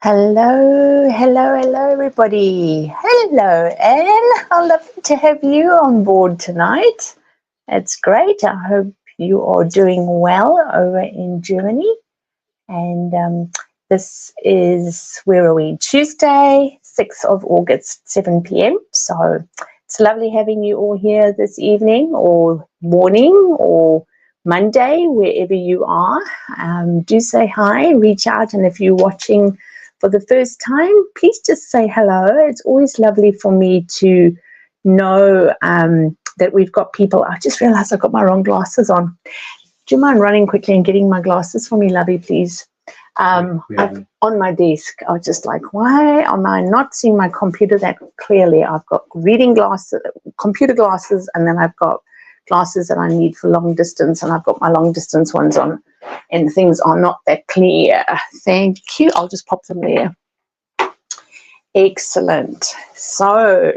Hello, hello, hello, everybody. Hello, Anne. I'd love to have you on board tonight. It's great. I hope you are doing well over in Germany. And this is, where are we? Tuesday, 6th of August, 7 p.m. So it's lovely having you all here this evening or morning or Monday, wherever you are. Do say hi, reach out, and if you're watching for the first time, please just say hello. It's always lovely for me to know that we've got people. I just realized I've got my wrong glasses on. Do you mind running quickly and getting my glasses for me, lovey, please? On my desk, I was just like, why am I not seeing my computer that clearly? I've got reading glasses, computer glasses, and then I've got glasses that I need for long distance, and I've got my long distance ones on, and things are not that clear. Thank you. I'll just pop them there. Excellent. So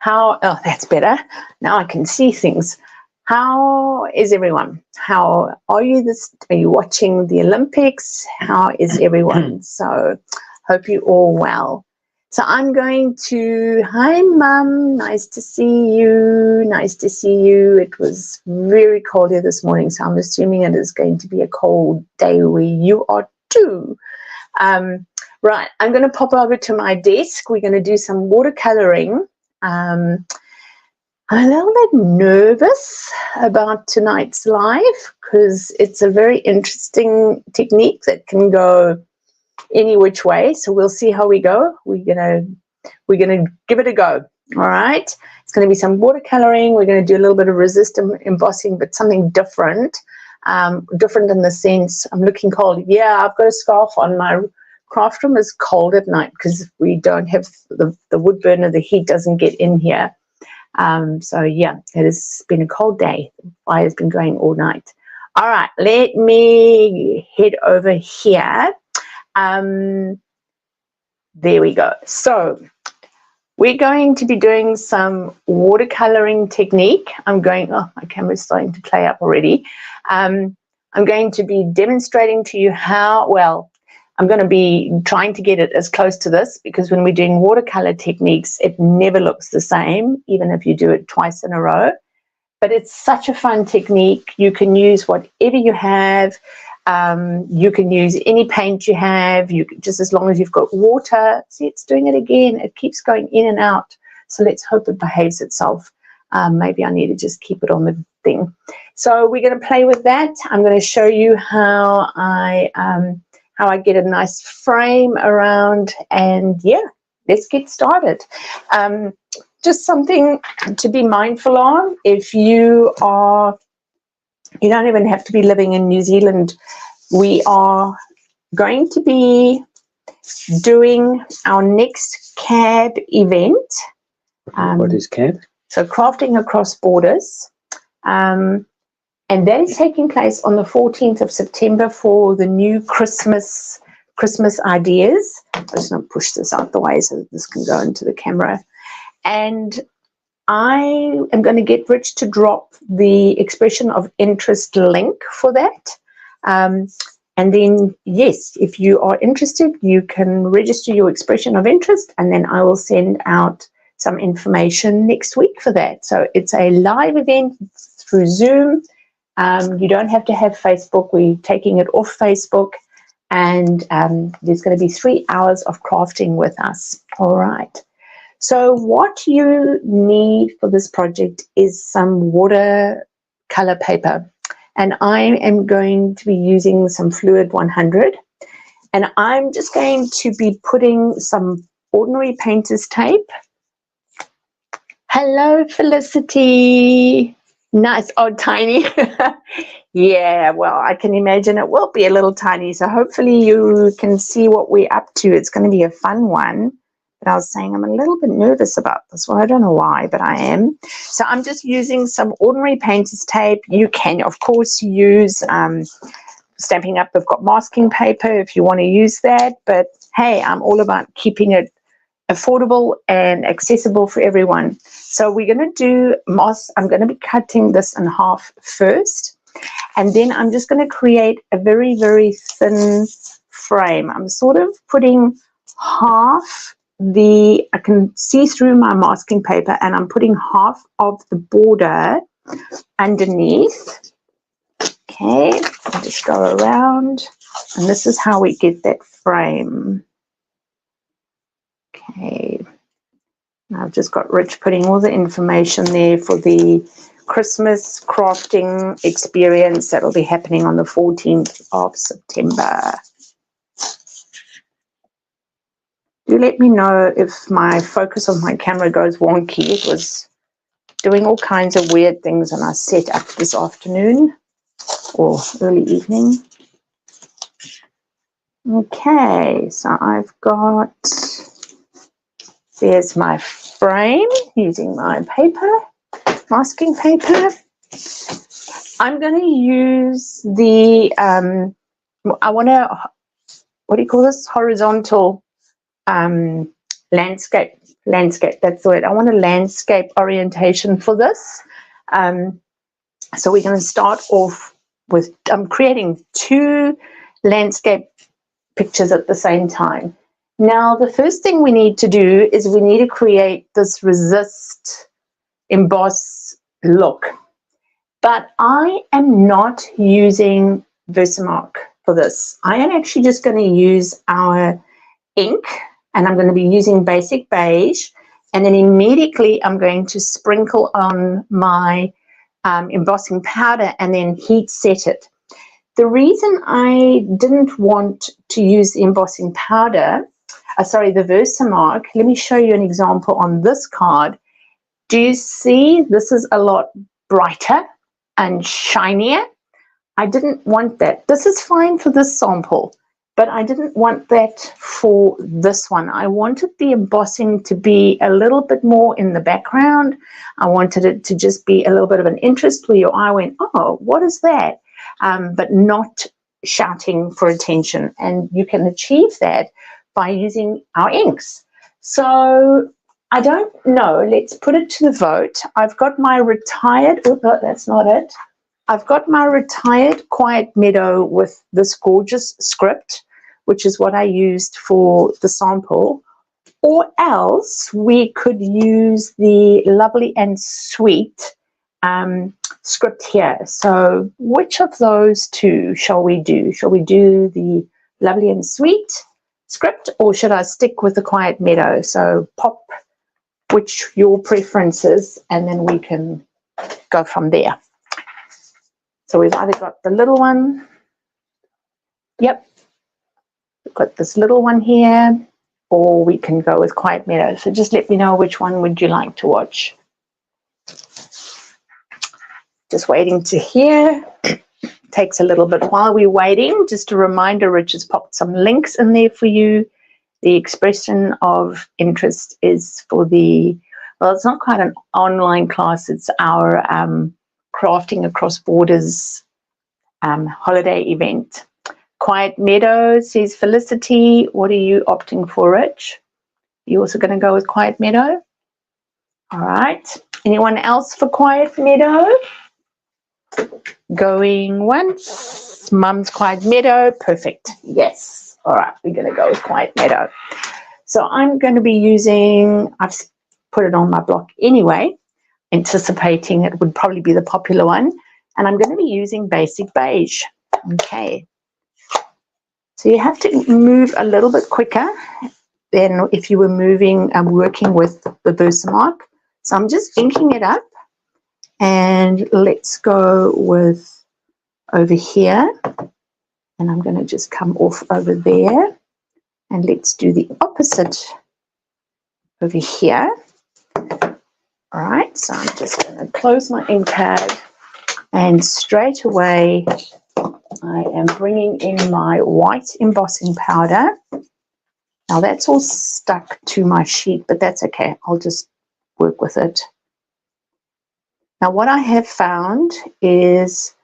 oh, that's better. Now I can see things. How is everyone? How are you? Are you watching the Olympics? How is everyone? So hope you're all well. So I'm going to, hi Mum, nice to see you, nice to see you. It was very cold here this morning, so I'm assuming it is going to be a cold day where you are too. Right, I'm going to pop over to my desk. We're going to do some watercoloring. I'm a little bit nervous about tonight's live because it's a very interesting technique that can go any which way, so we'll see how we go. We're gonna give it a go. All right, it's going to be some watercoloring. We're going to do a little bit of resistant embossing, but something different. Different in the sense, I'm looking cold. Yeah, I've got a scarf on. My craft room is cold at night because we don't have the wood burner. The heat doesn't get in here. So yeah, it has been a cold day. The fire's been going all night. All right, let me head over here. There we go. So we're going to be doing some watercoloring technique. oh, my camera's starting to play up already. I'm going to be demonstrating to you how, well, I'm going to be trying to get it as close to this, because when we're doing watercolor techniques, it never looks the same, even if you do it twice in a row. But it's such a fun technique. You can use whatever you have. You can use any paint you have, just as long as you've got water. See, it's doing it again. It keeps going in and out. So let's hope it behaves itself. Maybe I need to just keep it on the thing. So we're going to play with that. I'm going to show you how I get a nice frame around, and yeah, let's get started. Just something to be mindful of. If you don't even have to be living in New Zealand. We are going to be doing our next CAB event. What is CAB? So Crafting Across Borders. And that is taking place on the 14th of September for the new Christmas ideas. I'm just going to push this out the way so that this can go into the camera. And I am going to get Rich to drop the expression of interest link for that. And then, yes, if you are interested, you can register your expression of interest, and then I will send out some information next week for that. So it's a live event through Zoom. You don't have to have Facebook. We're taking it off Facebook. And there's going to be 3 hours of crafting with us. All right. So what you need for this project is some watercolor paper, and I am going to be using some Fluid 100, and I'm just going to be putting some ordinary painter's tape. Hello, Felicity. Nice. Oh, tiny. Yeah, well, I can imagine it will be a little tiny, so hopefully you can see what we're up to. It's going to be a fun one. But I was saying I'm a little bit nervous about this one. I don't know why, but I am. So I'm just using some ordinary painter's tape. You can, of course, use Stampin' Up. They've got masking paper if you want to use that. But hey, I'm all about keeping it affordable and accessible for everyone. So we're going to do I'm going to be cutting this in half first. And then I'm just going to create a very, very thin frame. I'm sort of putting half I can see through my masking paper, and I'm putting half of the border underneath. Okay, I'll just go around, and this is how we get that frame. Okay, now I've just got Rich putting all the information there for the Christmas crafting experience that will be happening on the 14th of September. Do let me know if my focus on my camera goes wonky. It was doing all kinds of weird things when I set up this afternoon or early evening. Okay, so I've got, there's my frame using my paper, masking paper. I'm going to use the, I want to, what do you call this? Horizontal landscape, that's the word. I want a landscape orientation for this. So we're going to start off with, I'm creating 2 landscape pictures at the same time. Now, the first thing we need to do is we need to create this resist emboss look. But I am not using Versamark for this. I am actually just going to use our ink, and I'm going to be using basic beige, and then immediately I'm going to sprinkle on my embossing powder and then heat set it. The reason I didn't want to use the embossing powder, the Versamark, let me show you an example on this card. Do you see this is a lot brighter and shinier? I didn't want that. This is fine for this sample, but I didn't want that for this one. I wanted the embossing to be a little bit more in the background. I wanted it to just be a little bit of an interest where your eye went, oh, what is that? But not shouting for attention. And you can achieve that by using our inks. So I don't know, let's put it to the vote. I've got my retired, oh, no, that's not it. I've got my retired Quiet Meadow with this gorgeous script, which is what I used for the sample. Or else we could use the Lovely and Sweet script here. So which of those 2 shall we do? Shall we do the Lovely and Sweet script, or should I stick with the Quiet Meadow? So pop which your preference is, and then we can go from there. So we've either got the little one, yep, we've got this little one here, or we can go with Quiet Meadow. So just let me know which one would you like to watch. Just waiting to hear. Takes a little bit while we're waiting. Just a reminder, Rich has popped some links in there for you. The expression of interest is for the, well, it's not quite an online class, it's our Crafting Across Borders holiday event. Quiet Meadow, says Felicity. What are you opting for, Rich? You also going to go with Quiet Meadow? All right. Anyone else for Quiet Meadow? Going once. Mum's Quiet Meadow. Perfect. Yes. All right. We're going to go with Quiet Meadow. So I'm going to be using, I've put it on my block anyway, anticipating it would probably be the popular one. And I'm going to be using basic beige. Okay. So you have to move a little bit quicker than if you were moving and working with the Versamark. So I'm just inking it up, and let's go with over here, and I'm going to just come off over there, and let's do the opposite over here. All right, so I'm just going to close my ink pad, and straight away I am bringing in my white embossing powder. Now that's all stuck to my sheet, but that's okay. I'll just work with it. Now what I have found is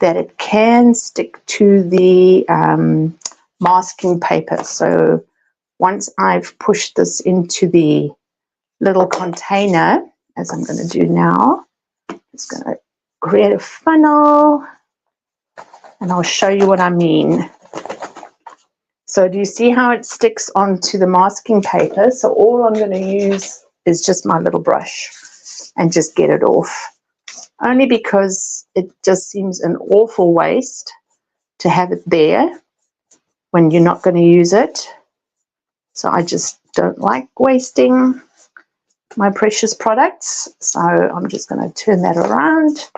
that it can stick to the masking paper. So once I've pushed this into the little container, as I'm going to do now, it's going to create a funnel, and I'll show you what I mean. So do you see how it sticks onto the masking paper? So all I'm going to use is just my little brush and just get it off. Only because it just seems an awful waste to have it there when you're not going to use it. So I just don't like wasting my precious products. So I'm just going to turn that around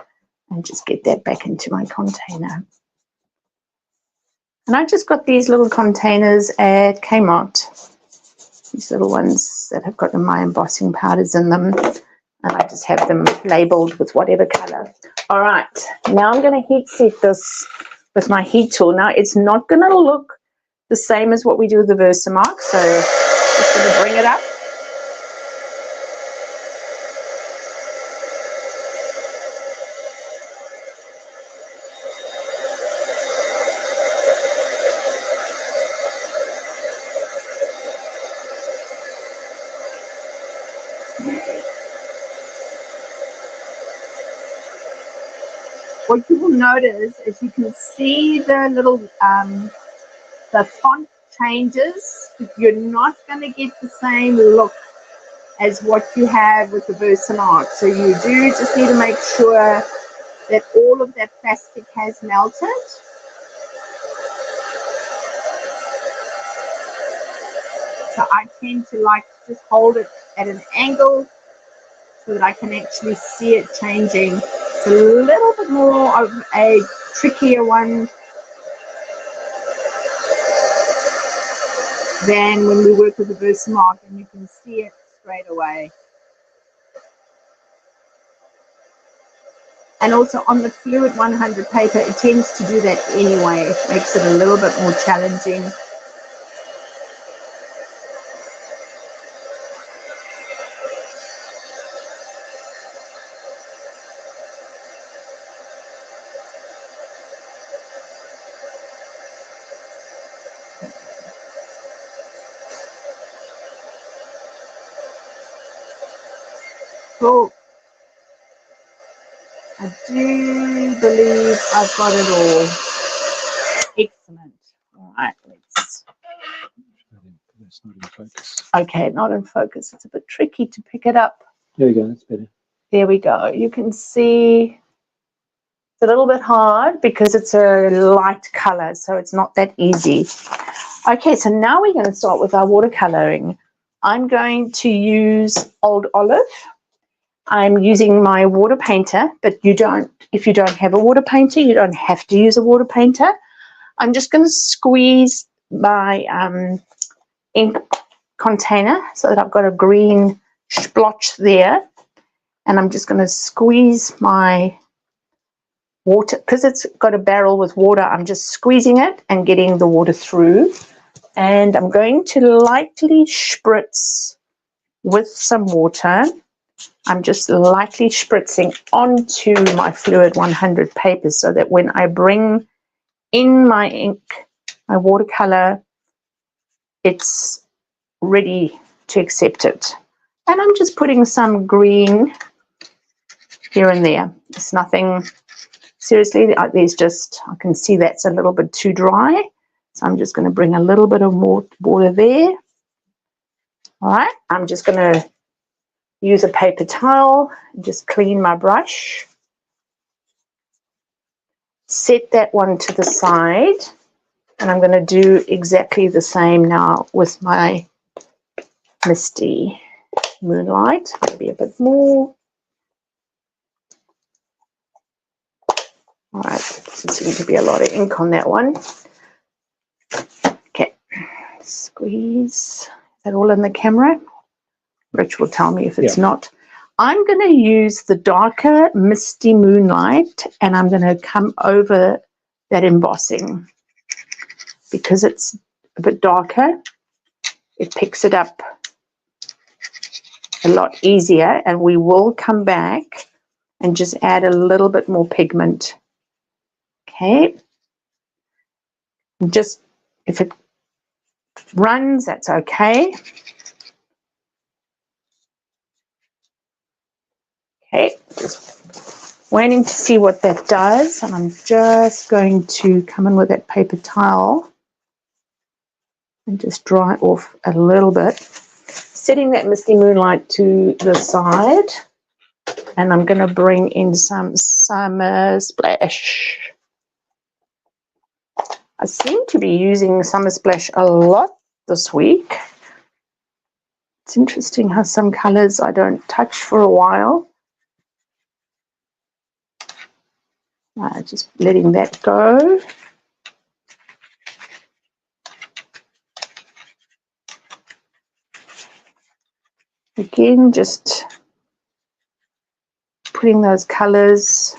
and just get that back into my container. And I just got these little containers at Kmart. These little ones that have got my embossing powders in them. And I just have them labeled with whatever color. All right, now I'm going to heat set this with my heat tool. Now it's not going to look the same as what we do with the Versamark. So just going to bring it up. What you will notice is you can see the little the font changes. You're not going to get the same look as what you have with the Versamark. So you do just need to make sure that all of that plastic has melted. So I tend to like to just hold it at an angle so that I can actually see it changing. It's a little bit more of a trickier one than when we work with the Versamark, and you can see it straight away. And also on the Fluid 100 paper, it tends to do that anyway. It makes it a little bit more challenging. Cool. I do believe I've got it all. Excellent. All right, let's. That's not in focus. Okay, not in focus. It's a bit tricky to pick it up. There we go, that's better. There we go. You can see it's a little bit hard because it's a light color, so it's not that easy. Okay, so now we're going to start with our watercoloring. I'm going to use Old Olive. I'm using my water painter, but if you don't have a water painter, you don't have to use a water painter. I'm just going to squeeze my ink container so that I've got a green splotch there. And I'm just going to squeeze my water, because it's got a barrel with water, I'm just squeezing it and getting the water through. And I'm going to lightly spritz with some water. I'm just lightly spritzing onto my Fluid 100 paper so that when I bring in my ink, my watercolor, it's ready to accept it. And I'm just putting some green here and there. It's nothing, seriously, there's just, I can see that's a little bit too dry. So I'm just going to bring a little bit of more water there. All right, I'm just going to use a paper towel and just clean my brush. Set that one to the side. And I'm going to do exactly the same now with my Misty Moonlight. Maybe a bit more. All right, there seems to be a lot of ink on that one. Okay, squeeze. Is that all in the camera? Rich will tell me if it's not. I'm going to use the darker Misty Moonlight, and I'm going to come over that embossing. Because it's a bit darker, it picks it up a lot easier, and we will come back and just add a little bit more pigment. Okay, just if it runs, that's okay. Okay, just waiting to see what that does, and I'm just going to come in with that paper towel and just dry off a little bit. Setting that Misty Moonlight to the side, and I'm going to bring in some Summer Splash. I seem to be using Summer Splash a lot this week. It's interesting how some colors I don't touch for a while. Just letting that go. Again, just putting those colors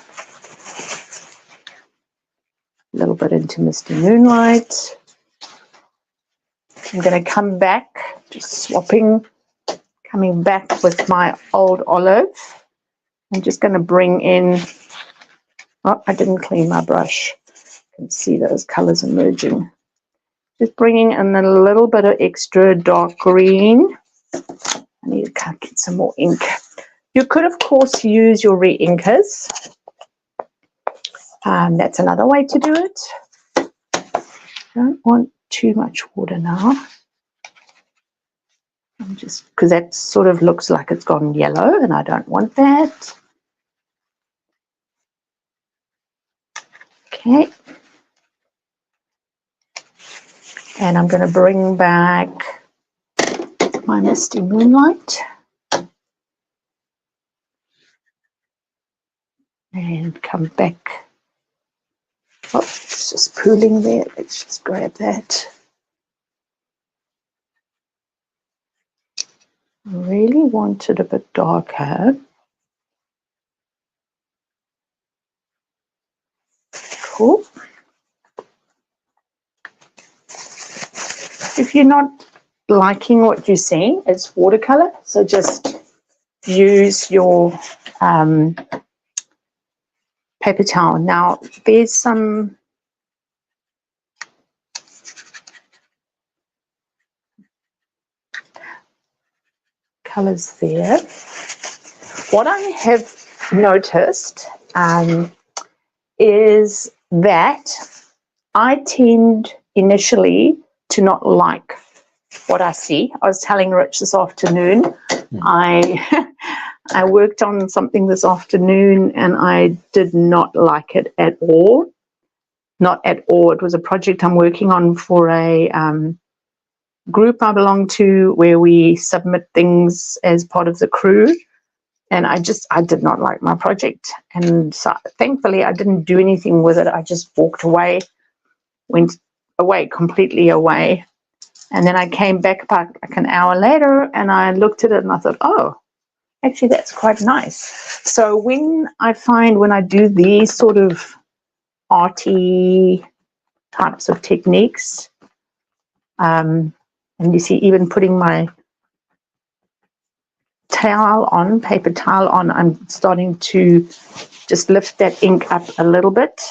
a little bit into Misty Moonlight. I'm going to come back, just swapping, coming back with my old olive. I'm just going to bring in, oh, I didn't clean my brush. You can see those colors emerging. Just bringing in a little bit of extra dark green. I need to get some more ink. You could, of course, use your re-inkers. That's another way to do it. Don't want too much water now. I'm just, because that sort of looks like it's gone yellow, and I don't want that. Okay. And I'm going to bring back my Misty Moonlight. And come back. Oh, it's just pooling there. Let's just grab that. I really want it a bit darker. Cool. If you're not liking what you're seeing, it's watercolor. So just use your paper towel. Now, there's some colors there. What I have noticed is that I tend initially to not like what I see. I was telling Rich this afternoon, I worked on something this afternoon and I did not like it at all. Not at all. It was a project I'm working on for a group I belong to where we submit things as part of the crew. And I did not like my project. And so thankfully I didn't do anything with it. I just walked away, went away, completely away. And then I came back about like an hour later and I looked at it and I thought, oh, actually that's quite nice. So when I do these sort of arty types of techniques, and you see even putting my towel on, paper towel on, I'm starting to just lift that ink up a little bit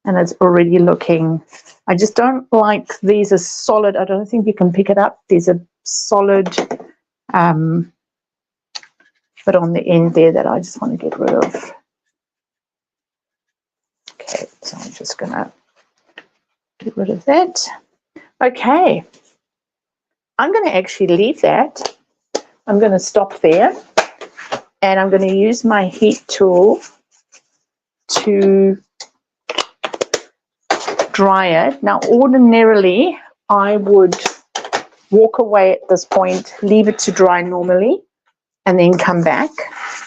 and it's already looking, I just don't like these as solid. I don't think you can pick it up. There's a solid bit on the end there that I just want to get rid of. Okay, so I'm just gonna get rid of that. Okay, I'm going to actually leave that. I'm going to stop there and I'm going to use my heat tool to dry it. Now, ordinarily, I would walk away at this point, leave it to dry normally, and then come back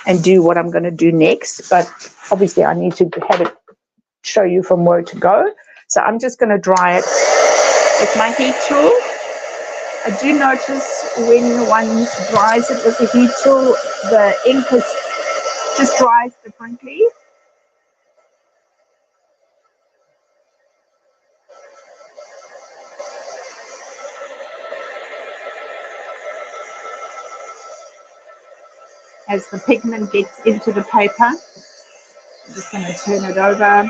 and do what I'm going to do next. But obviously, I need to have it show you from where to go. So I'm just going to dry it with my heat tool. I do notice when one dries it with the heat tool, the ink just dries differently. As the pigment gets into the paper, I'm just going to turn it over.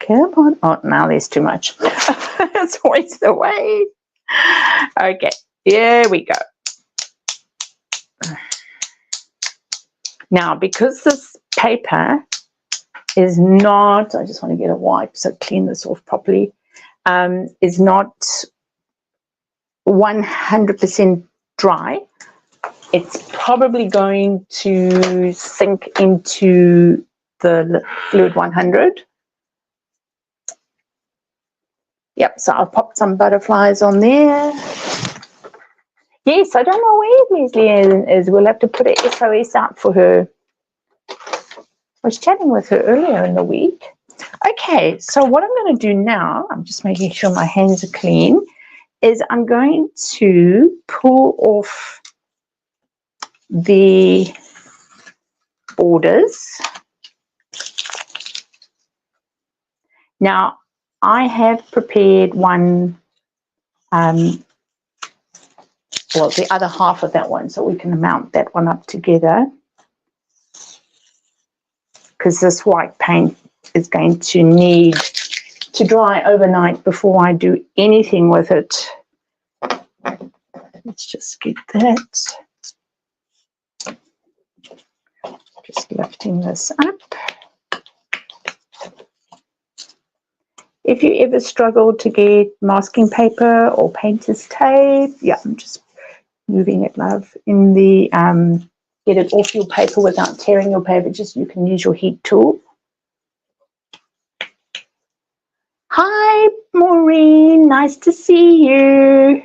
Come on. Oh, now there's too much. It's always the way. Okay, here we go. Now, because this paper is not, I just want to get a wipe so clean this off properly, is not 100% dry. It's probably going to sink into the Fluid 100. Yep, so I'll pop some butterflies on there. Yes, I don't know where Leslie is. We'll have to put an SOS out for her. I was chatting with her earlier in the week. Okay, so what I'm going to do now, I'm just making sure my hands are clean, is I'm going to pull off the borders. Now, I have prepared one, well, the other half of that one, so we can mount that one up together, because this white paint is going to need to dry overnight before I do anything with it. Let's just get that. Just lifting this up. If you ever struggle to get masking paper or painter's tape, yeah, I'm just moving it, love, in the, get it off your paper without tearing your paper, just you can use your heat tool. Hi, Maureen, nice to see you.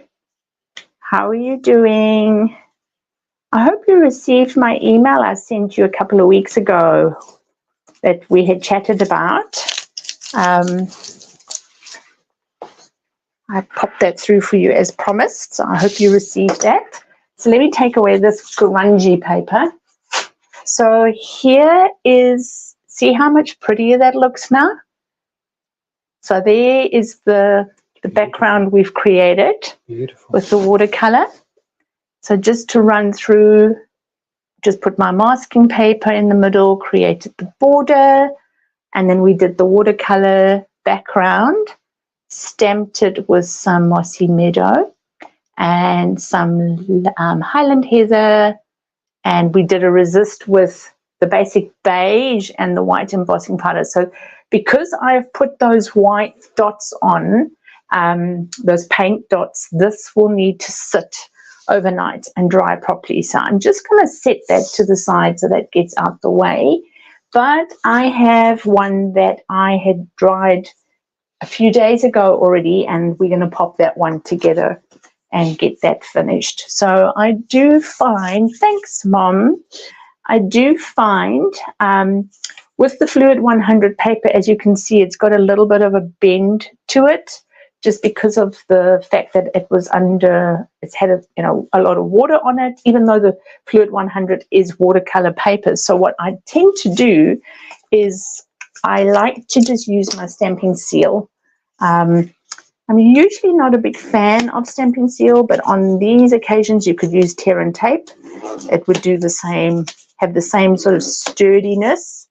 How are you doing? I hope you received my email I sent you a couple of weeks ago that we had chatted about. I popped that through for you as promised, so I hope you received that. So let me take away this grungy paper. So here is, see how much prettier that looks now? So there is the background we've created. Beautiful. With the watercolor. So just to run through, just put my masking paper in the middle, created the border, and then we did the watercolor background, stamped it with some mossy meadow and some Highland heather, and we did a resist with the basic beige and the white embossing powder. So because I've put those white dots on, those paint dots, this will need to sit overnight and dry properly. So I'm just going to set that to the side so that gets out the way. But I have one that I had dried a few days ago already, and we're going to pop that one together and get that finished. So I do find, thanks Mom, I do find with the Fluid 100 paper, as you can see, it's got a little bit of a bend to it, just because of the fact that it was under, it's had a lot of water on it, even though the Fluid 100 is watercolor paper. So what I tend to do is I like to just use my stamping seal. I'm usually not a big fan of stamping seal, but on these occasions you could use tear and tape. It would do the same, have the same sort of sturdiness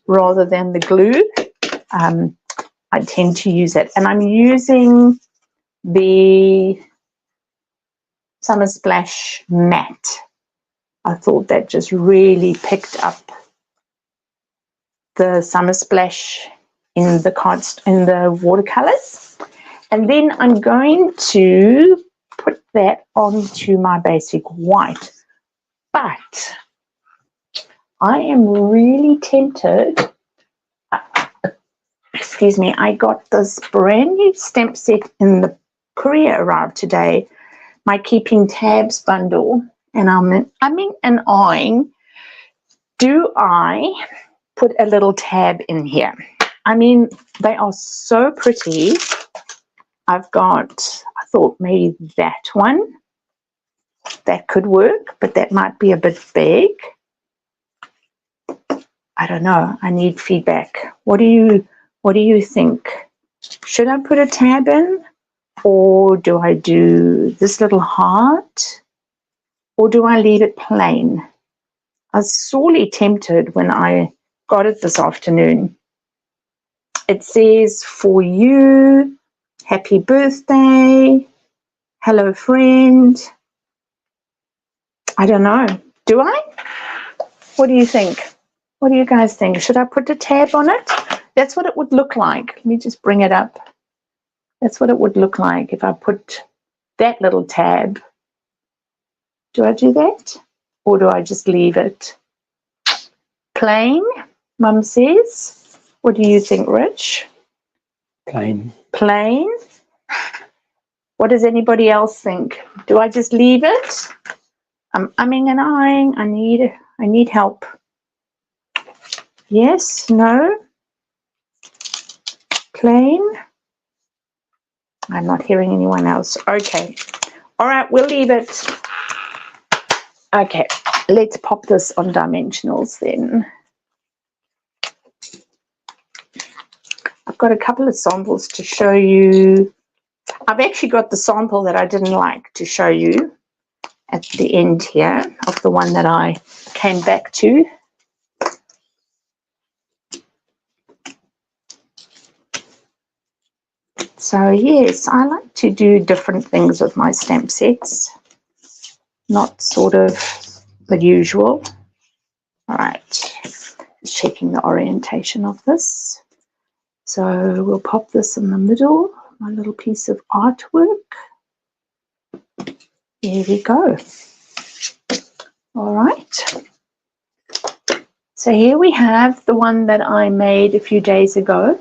rather than the glue. I tend to use it, and I'm using the Summer Splash matte. I thought that just really picked up the Summer Splash in the watercolors. And then I'm going to put that onto my basic white. But I am really tempted. Excuse me, I got this brand new stamp set in the courier arrived today, my Keeping Tabs bundle, and I'm and eyeing, do I put a little tab in here? I mean, they are so pretty. I've got, I thought maybe that one, that could work, but that might be a bit big. I don't know, I need feedback. What do you think? Should I put a tab in, or do I do this little heart, or do I leave it plain? I was sorely tempted when I got it this afternoon. It says, for you, happy birthday, hello friend. I don't know. Do I? What do you think? What do you guys think? Should I put a tab on it? That's what it would look like. Let me just bring it up. That's what it would look like if I put that little tab. Do I do that? Or do I just leave it plain? Mum says. What do you think, Rich? Plain. Plain. What does anybody else think? Do I just leave it? I'm umming and ahhing. I need help. Yes, no. Plain. I'm not hearing anyone else. Okay. All right, we'll leave it. Okay, let's pop this on dimensionals then. I've got a couple of samples to show you. I've actually got the sample that I didn't like to show you at the end here of the one that I came back to. So yes, I like to do different things with my stamp sets, not sort of the usual. All right, just checking the orientation of this. So we'll pop this in the middle, my little piece of artwork. There we go. All right. So here we have the one that I made a few days ago.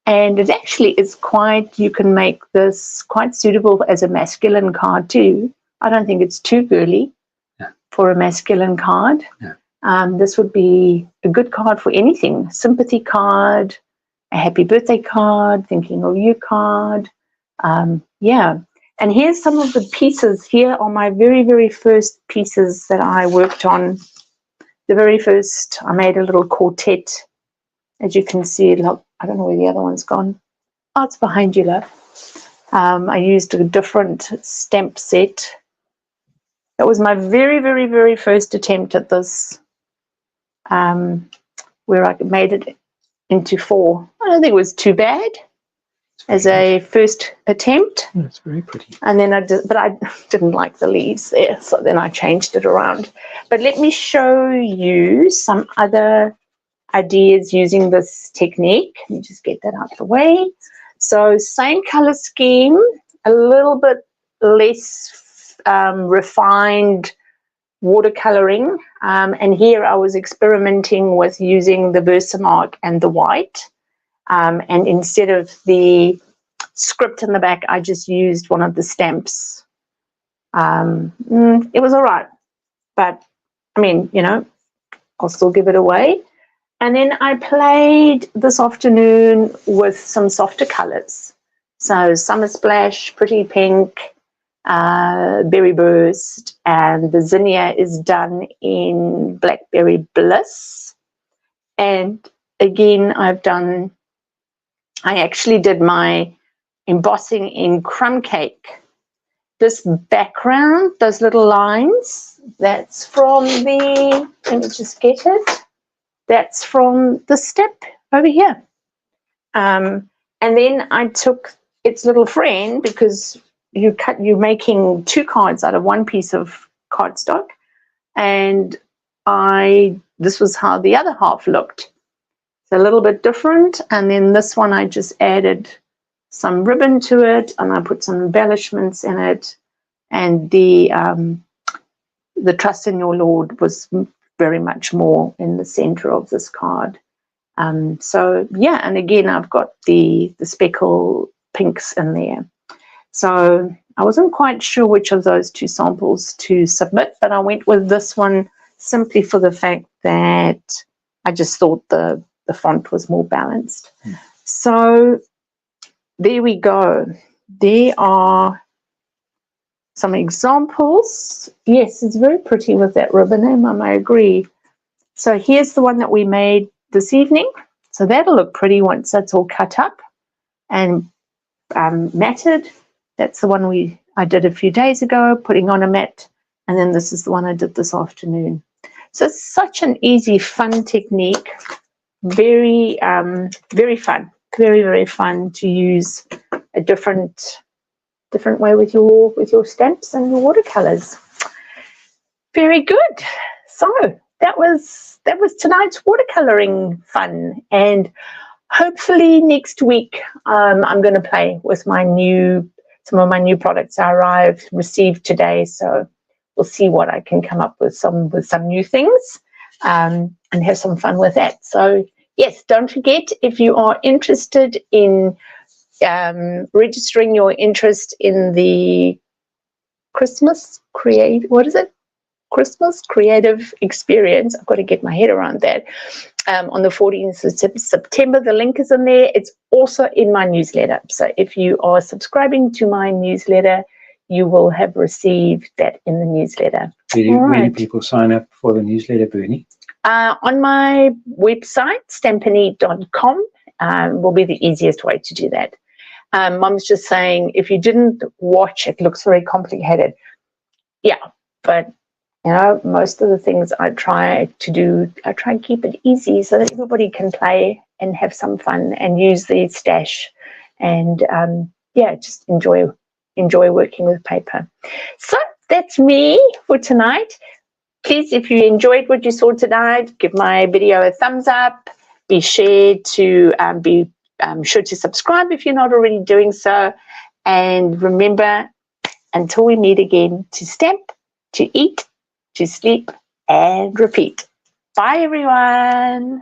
And it actually is quite, you can make this quite suitable as a masculine card too. I don't think it's too girly for a masculine card. This would be a good card for anything. Sympathy card, a happy birthday card, thinking of you card. Yeah. And here's some of the pieces. Here are my very, very first pieces that I worked on. The very first, I made a little quartet. As you can see, look, I don't know where the other one's gone. Oh, it's behind you, love. I used a different stamp set. That was my very, very, very first attempt at this, where I made it into 4. I don't think it was too bad as a first attempt. It's very pretty. And then I did, but I didn't like the leaves there, so then I changed it around. But let me show you some other ideas using this technique. Let me just get that out of the way. So same color scheme, a little bit less refined watercoloring, and here I was experimenting with using the Versamark and the white, and instead of the script in the back I just used one of the stamps. It was all right, but I mean, you know, I'll still give it away. And then I played this afternoon with some softer colors. So Summer Splash, Pretty Pink, Berry Burst, and the zinnia is done in Blackberry Bliss. And again, I actually did my embossing in Crumb Cake. This background, those little lines, that's from the, let me just get it. That's from the step over here. And then I took its little friend, because you're making 2 cards out of 1 piece of cardstock, and this was how the other half looked. It's a little bit different, and then this one I just added some ribbon to it, and I put some embellishments in it, and the Trust in Your Lord was very much more in the center of this card. So yeah, and again I've got the speckle pinks in there. So I wasn't quite sure which of those 2 samples to submit, but I went with this one simply for the fact that I just thought the font was more balanced. So there we go. There are some examples. Yes, it's very pretty with that ribbon, Mum, I agree. So here's the one that we made this evening. So that'll look pretty once that's all cut up and matted. That's the one I did a few days ago, putting on a mat. And then this is the one I did this afternoon. So it's such an easy, fun technique very very fun, very fun to use a different way with your stamps and your watercolors. Very good. So that was tonight's watercoloring fun, and hopefully next week I'm going to play with some of my new products I received today. So we'll see what I can come up with some new things, and have some fun with that. So yes, don't forget, if you are interested in registering your interest in the Christmas Creative Experience. I've got to get my head around that. On the 14th of September, the link is in there. It's also in my newsletter. So if you are subscribing to my newsletter, you will have received that in the newsletter. Where do people sign up for the newsletter, Bernie? On my website, stampin.com, will be the easiest way to do that. Mum's just saying, if you didn't watch, it looks very complicated. Yeah, but you know, most of the things I try and keep it easy so that everybody can play and have some fun and use the stash, and yeah, just enjoy working with paper. So that's me for tonight. Please, if you enjoyed what you saw tonight, give my video a thumbs up. Be sure to subscribe if you're not already doing so. And remember, until we meet again, to stamp, to eat, to sleep, and repeat. Bye, everyone.